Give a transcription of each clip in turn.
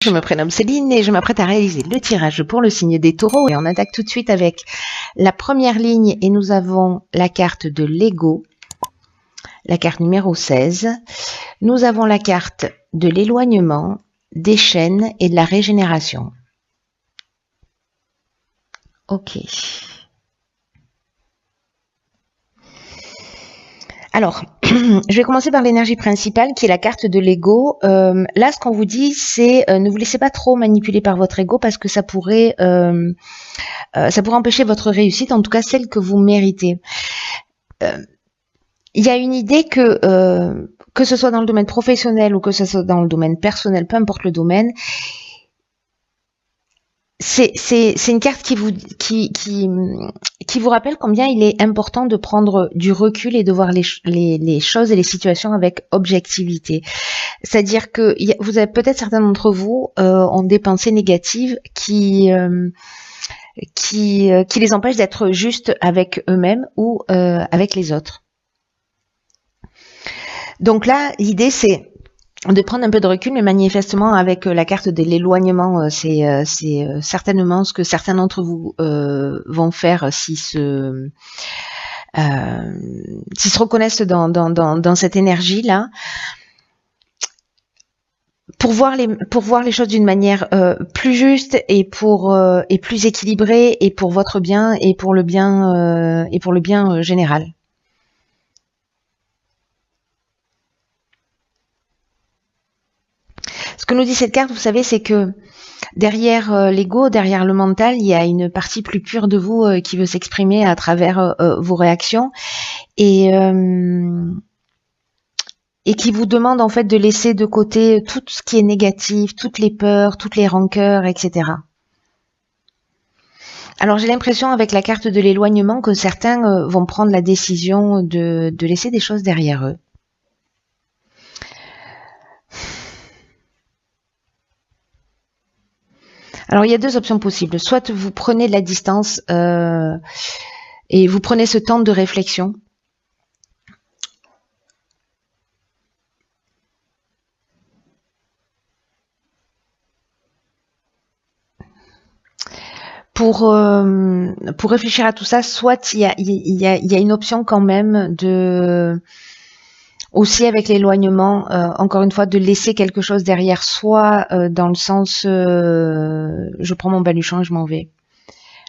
Je me prénomme Céline et je m'apprête à réaliser le tirage pour le signe des taureaux et on attaque tout de suite avec la première ligne et nous avons la carte de l'ego, la carte numéro 16. Nous avons la carte de l'éloignement, des chaînes et de la régénération. Ok. Alors, je vais commencer par l'énergie principale qui est la carte de l'ego. Là, ce qu'on vous dit, c'est ne vous laissez pas trop manipuler par votre ego parce que ça pourrait empêcher votre réussite, en tout cas celle que vous méritez. Il y a une idée que ce soit dans le domaine professionnel ou que ce soit dans le domaine personnel, peu importe le domaine, c'est une carte qui vous rappelle combien il est important de prendre du recul et de voir les choses et les situations avec objectivité. C'est-à-dire que vous avez peut-être certains d'entre vous ont des pensées négatives qui les empêchent d'être justes avec eux-mêmes ou avec les autres. Donc là, l'idée c'est de prendre un peu de recul, mais manifestement avec la carte de l'éloignement, c'est certainement ce que certains d'entre vous vont faire s'ils se reconnaissent dans cette énergie-là, pour voir les choses d'une manière plus juste et plus équilibrée et pour votre bien et pour le bien général. Ce que nous dit cette carte, vous savez, c'est que derrière l'ego, derrière le mental, il y a une partie plus pure de vous qui veut s'exprimer à travers vos réactions et qui vous demande en fait de laisser de côté tout ce qui est négatif, toutes les peurs, toutes les rancœurs, etc. Alors j'ai l'impression avec la carte de l'éloignement que certains vont prendre la décision de laisser des choses derrière eux. Alors il y a deux options possibles. Soit vous prenez de la distance et vous prenez ce temps de réflexion. Pour réfléchir à tout ça, soit il y a une option quand même de aussi avec l'éloignement, encore une fois, de laisser quelque chose derrière soi, dans le sens je prends mon baluchon et je m'en vais.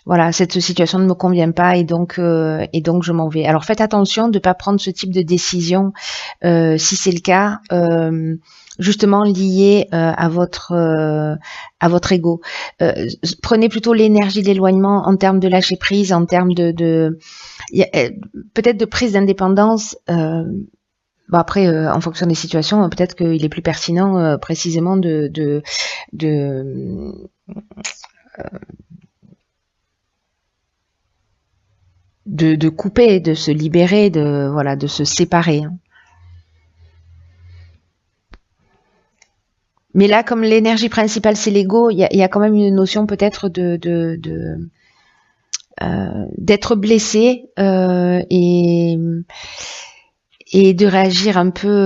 Voilà, cette situation ne me convient pas et donc je m'en vais. Alors faites attention de ne pas prendre ce type de décision si c'est le cas, justement lié à votre ego. Prenez plutôt l'énergie de l'éloignement en termes de lâcher prise, en termes de peut-être de prise d'indépendance. Bon après, en fonction des situations, peut-être qu'il est plus pertinent précisément de couper, de se libérer, de se séparer. Mais là, comme l'énergie principale c'est l'ego, il y a quand même une notion peut-être d'être blessé et de réagir un peu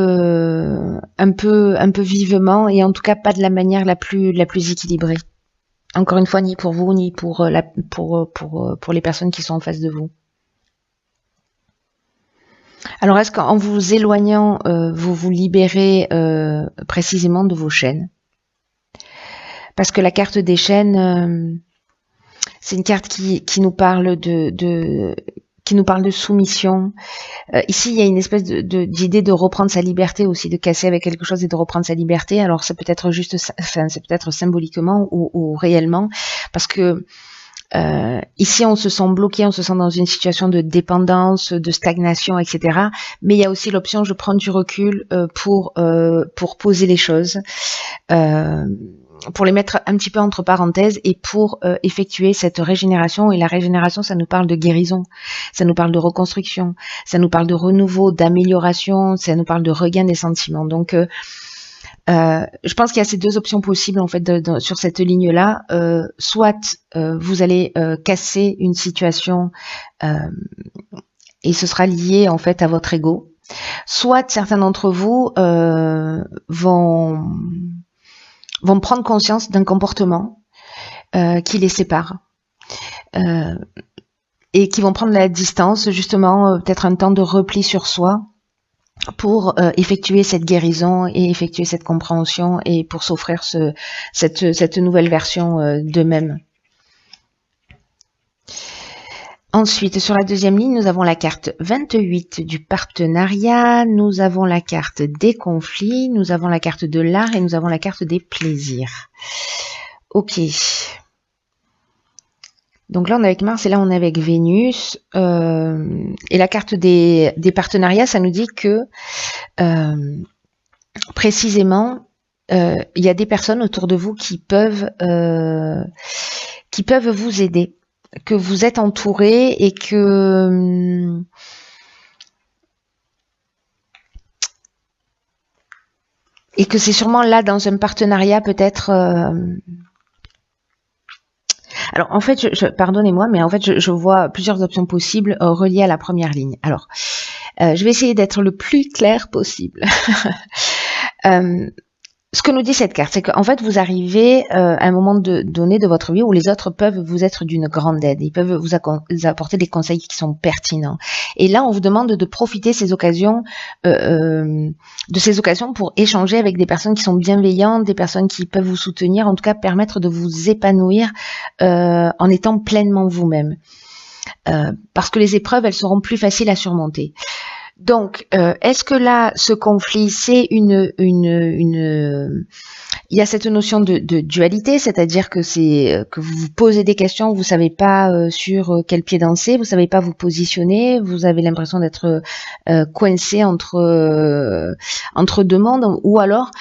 vivement et en tout cas pas de la manière la plus équilibrée. Encore une fois, ni pour vous ni pour les personnes qui sont en face de vous. Alors, est-ce qu'en vous éloignant, vous vous libérez précisément de vos chaînes? Parce que la carte des chaînes, c'est une carte qui nous parle de soumission. Ici, il y a une espèce d'idée de reprendre sa liberté aussi, de casser avec quelque chose et de reprendre sa liberté. Alors, ça peut être juste, enfin, c'est peut-être symboliquement ou réellement, parce que ici, on se sent bloqué, on se sent dans une situation de dépendance, de stagnation, etc. Mais il y a aussi l'option, je prends du recul pour poser les choses, pour les mettre un petit peu entre parenthèses et pour effectuer cette régénération. Et la régénération, ça nous parle de guérison, ça nous parle de reconstruction, ça nous parle de renouveau, d'amélioration, ça nous parle de regain des sentiments. Donc, je pense qu'il y a ces deux options possibles en fait sur cette ligne-là. Soit vous allez casser une situation et ce sera lié en fait à votre ego. Soit certains d'entre vous vont vont prendre conscience d'un comportement qui les sépare. Et qui vont prendre la distance, justement, peut-être un temps de repli sur soi pour effectuer cette guérison et effectuer cette compréhension et pour s'offrir cette nouvelle version d'eux-mêmes. Ensuite, sur la deuxième ligne, nous avons la carte 28 du partenariat, nous avons la carte des conflits, nous avons la carte de l'art et nous avons la carte des plaisirs. Ok. Donc là, on est avec Mars et là, on est avec Vénus. Et la carte des partenariats, ça nous dit que précisément, il y a des personnes autour de vous qui peuvent vous aider, que vous êtes entouré et que c'est sûrement là dans un partenariat peut-être. Alors en fait, pardonnez-moi, mais en fait je vois plusieurs options possibles reliées à la première ligne. Alors, je vais essayer d'être le plus clair possible. Ce que nous dit cette carte, c'est qu'en fait, vous arrivez à un moment donné de votre vie où les autres peuvent vous être d'une grande aide. Ils peuvent vous apporter des conseils qui sont pertinents. Et là, on vous demande de profiter de ces occasions pour échanger avec des personnes qui sont bienveillantes, des personnes qui peuvent vous soutenir, en tout cas permettre de vous épanouir en étant pleinement vous-même. Parce que les épreuves, elles seront plus faciles à surmonter. Donc, est-ce que là, ce conflit, c'est il y a cette notion de dualité, c'est-à-dire que que vous vous posez des questions, vous savez pas sur quel pied danser, vous savez pas vous positionner, vous avez l'impression d'être coincé entre deux mondes, ou alors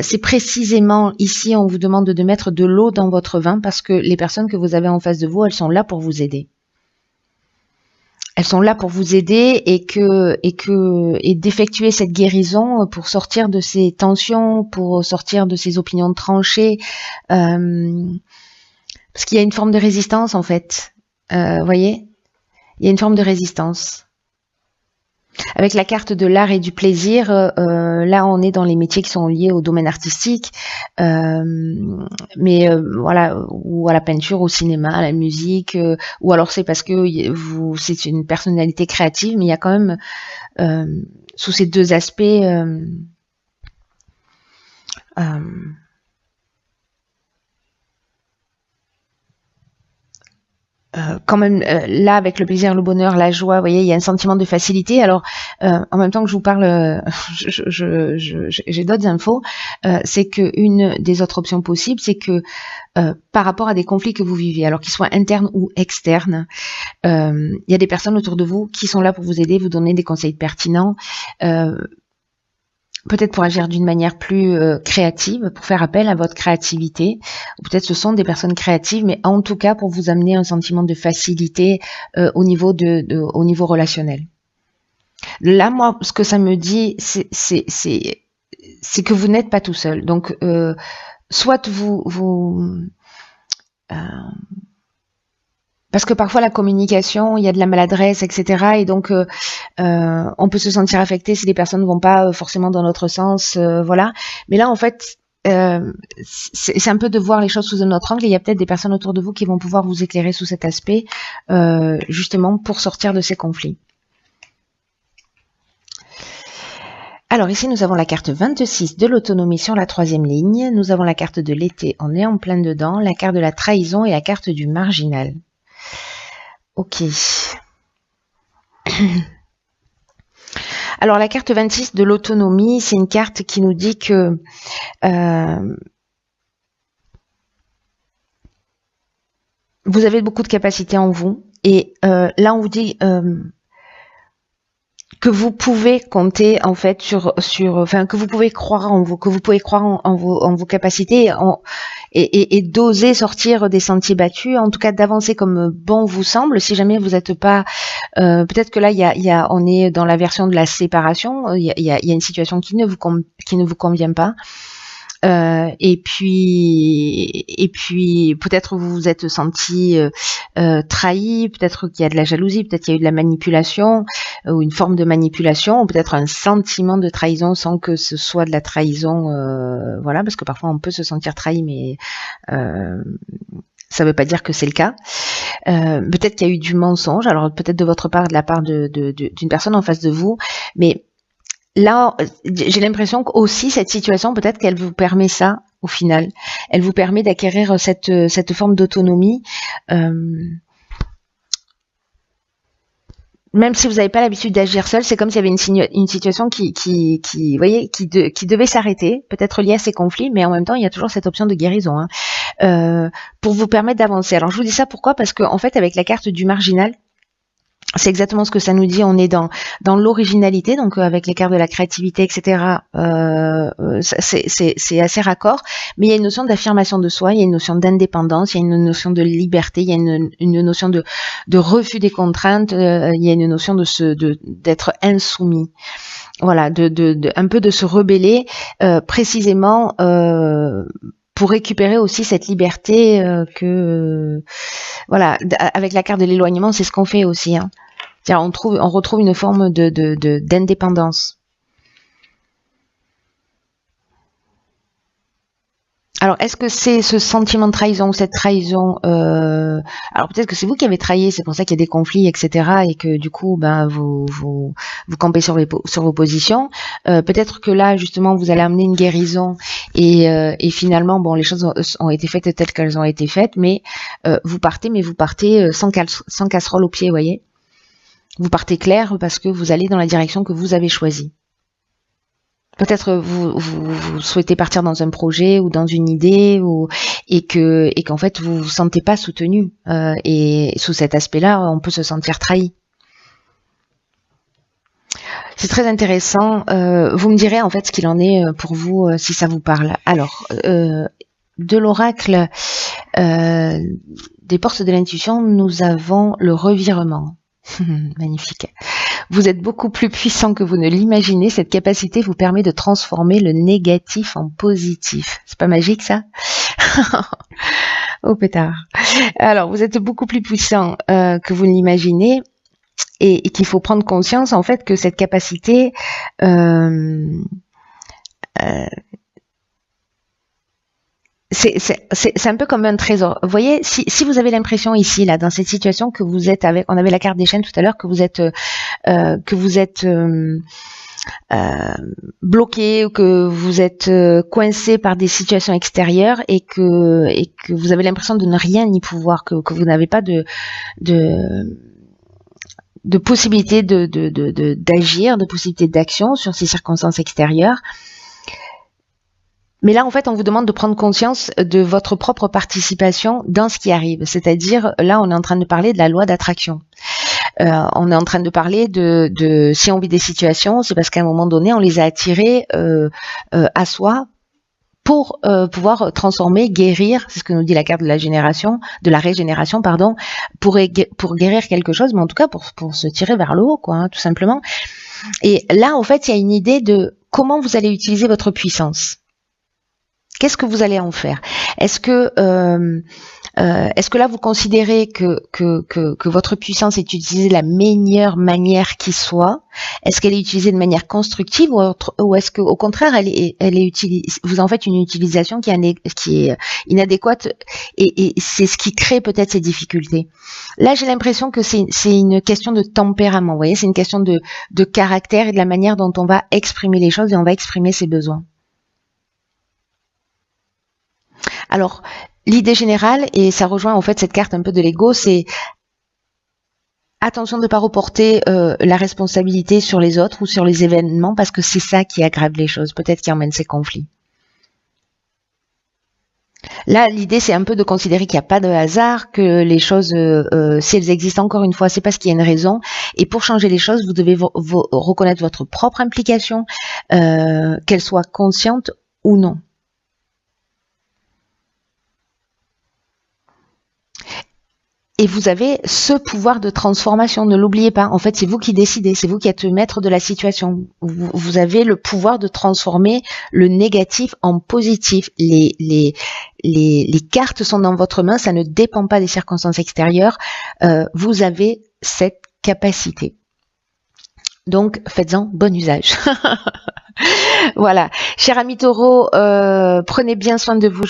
c'est précisément ici, on vous demande de mettre de l'eau dans votre vin parce que les personnes que vous avez en face de vous, elles sont là pour vous aider. Elles sont là pour vous aider et d'effectuer cette guérison pour sortir de ces tensions, pour sortir de ces opinions tranchées, parce qu'il y a une forme de résistance en fait. Voyez, il y a une forme de résistance. Avec la carte de l'art et du plaisir, là on est dans les métiers qui sont liés au domaine artistique, mais voilà, ou à la peinture, au cinéma, à la musique, ou alors c'est parce que c'est une personnalité créative, mais il y a quand même sous ces deux aspects quand même là avec le plaisir, le bonheur, la joie, vous voyez, il y a un sentiment de facilité. Alors en même temps que je vous parle, j'ai d'autres infos. C'est que une des autres options possibles, c'est que par rapport à des conflits que vous vivez, alors qu'ils soient internes ou externes, il y a des personnes autour de vous qui sont là pour vous aider, vous donner des conseils pertinents. Peut-être pour agir d'une manière plus créative, pour faire appel à votre créativité. Ou peut-être ce sont des personnes créatives, mais en tout cas pour vous amener un sentiment de facilité au niveau relationnel. Là, moi, ce que ça me dit, c'est que vous n'êtes pas tout seul. Donc, soit parce que parfois la communication, il y a de la maladresse, etc. Et donc on peut se sentir affecté si les personnes ne vont pas forcément dans notre sens, voilà. Mais là, en fait, c'est un peu de voir les choses sous un autre angle. Et il y a peut-être des personnes autour de vous qui vont pouvoir vous éclairer sous cet aspect, justement pour sortir de ces conflits. Alors ici, nous avons la carte 26 de l'autonomie sur la troisième ligne. Nous avons la carte de l'été, on est en plein dedans, la carte de la trahison et la carte du marginal. Ok. Alors la carte 26 de l'autonomie, c'est une carte qui nous dit que vous avez beaucoup de capacités en vous. Et là, on vous dit que vous pouvez compter en fait enfin que vous pouvez croire en vous, que vous pouvez croire en vos capacités et d'oser sortir des sentiers battus, en tout cas d'avancer comme bon vous semble. Si jamais vous n'êtes pas, peut-être que là on est dans la version de la séparation, il y a une situation qui ne vous convient pas. Et puis peut-être vous vous êtes senti trahi, peut-être qu'il y a de la jalousie, peut-être qu'il y a eu de la manipulation ou une forme de manipulation, ou peut-être un sentiment de trahison sans que ce soit de la trahison, voilà, parce que parfois on peut se sentir trahi, mais ça ne veut pas dire que c'est le cas. Peut-être qu'il y a eu du mensonge, alors peut-être de votre part, de la part d'une personne en face de vous, mais là, j'ai l'impression qu'aussi cette situation, peut-être qu'elle vous permet ça, au final. Elle vous permet d'acquérir cette forme d'autonomie. Même si vous n'avez pas l'habitude d'agir seul, c'est comme s'il y avait une situation qui devait s'arrêter, peut-être liée à ces conflits, mais en même temps, il y a toujours cette option de guérison, hein, pour vous permettre d'avancer. Alors, je vous dis ça pourquoi? Parce que, en fait, avec la carte du marginal, c'est exactement ce que ça nous dit. On est dans l'originalité, donc avec les cartes de la créativité, etc. C'est assez raccord. Mais il y a une notion d'affirmation de soi, il y a une notion d'indépendance, il y a une notion de liberté, il y a une notion de refus des contraintes, il y a une notion d'être insoumis. Voilà, un peu de se rebeller précisément. Pour récupérer aussi cette liberté voilà, avec la carte de l'éloignement, c'est ce qu'on fait aussi, hein. On retrouve une forme d'indépendance. Alors, est-ce que c'est ce sentiment de trahison ou cette trahison alors peut-être que c'est vous qui avez trahi, c'est pour ça qu'il y a des conflits, etc. Et que du coup, ben vous campez sur vos positions. Peut-être que là, justement, vous allez amener une guérison et finalement, bon, les choses ont été faites telles qu'elles ont été faites, mais vous partez sans casserole au pied, vous voyez. Vous partez clair parce que vous allez dans la direction que vous avez choisie. Peut-être vous souhaitez partir dans un projet ou dans une idée et qu'en fait vous vous sentez pas soutenu et sous cet aspect-là on peut se sentir trahi. C'est très intéressant. Vous me direz en fait ce qu'il en est pour vous si ça vous parle. Alors de l'oracle des portes de l'intuition, nous avons le revirement. Magnifique. Vous êtes beaucoup plus puissant que vous ne l'imaginez. Cette capacité vous permet de transformer le négatif en positif. C'est pas magique ça? Oh pétard. Alors, vous êtes beaucoup plus puissant que vous ne l'imaginez et qu'il faut prendre conscience en fait que cette capacité c'est un peu comme un trésor. Vous voyez, si vous avez l'impression ici, là, dans cette situation que vous êtes avec, on avait la carte des chaînes tout à l'heure, que vous êtes bloqué ou que vous êtes coincé par des situations extérieures et que vous avez l'impression de ne rien y pouvoir, que vous n'avez pas de possibilité d'agir, de possibilité d'action sur ces circonstances extérieures. Mais là, en fait, on vous demande de prendre conscience de votre propre participation dans ce qui arrive. C'est-à-dire, là, on est en train de parler de la loi d'attraction. On est en train de parler de si on vit des situations, c'est parce qu'à un moment donné, on les a attirées à soi pour pouvoir transformer, guérir, c'est ce que nous dit la carte de la régénération, pardon, pour guérir quelque chose, mais en tout cas pour se tirer vers le haut, quoi, hein, tout simplement. Et là, en fait, il y a une idée de comment vous allez utiliser votre puissance. Qu'est-ce que vous allez en faire? Est-ce que là vous considérez que votre puissance est utilisée de la meilleure manière qui soit? Est-ce qu'elle est utilisée de manière constructive ou est-ce qu'au contraire vous en faites une utilisation qui est inadéquate et c'est ce qui crée peut-être ces difficultés? Là, j'ai l'impression que c'est une question de tempérament. Vous voyez, c'est une question de caractère et de la manière dont on va exprimer les choses et on va exprimer ses besoins. Alors, l'idée générale, et ça rejoint en fait cette carte un peu de l'ego, c'est attention de ne pas reporter la responsabilité sur les autres ou sur les événements parce que c'est ça qui aggrave les choses, peut-être qui emmène ces conflits. Là, l'idée, c'est un peu de considérer qu'il n'y a pas de hasard, que les choses, si elles existent encore une fois, c'est parce qu'il y a une raison. Et pour changer les choses, vous devez reconnaître votre propre implication, qu'elle soit consciente ou non. Et vous avez ce pouvoir de transformation, ne l'oubliez pas. En fait, c'est vous qui décidez, c'est vous qui êtes le maître de la situation. Vous avez le pouvoir de transformer le négatif en positif. Les cartes sont dans votre main, ça ne dépend pas des circonstances extérieures. Vous avez cette capacité. Donc, faites-en bon usage. Voilà. Cher ami Taureau, prenez bien soin de vous.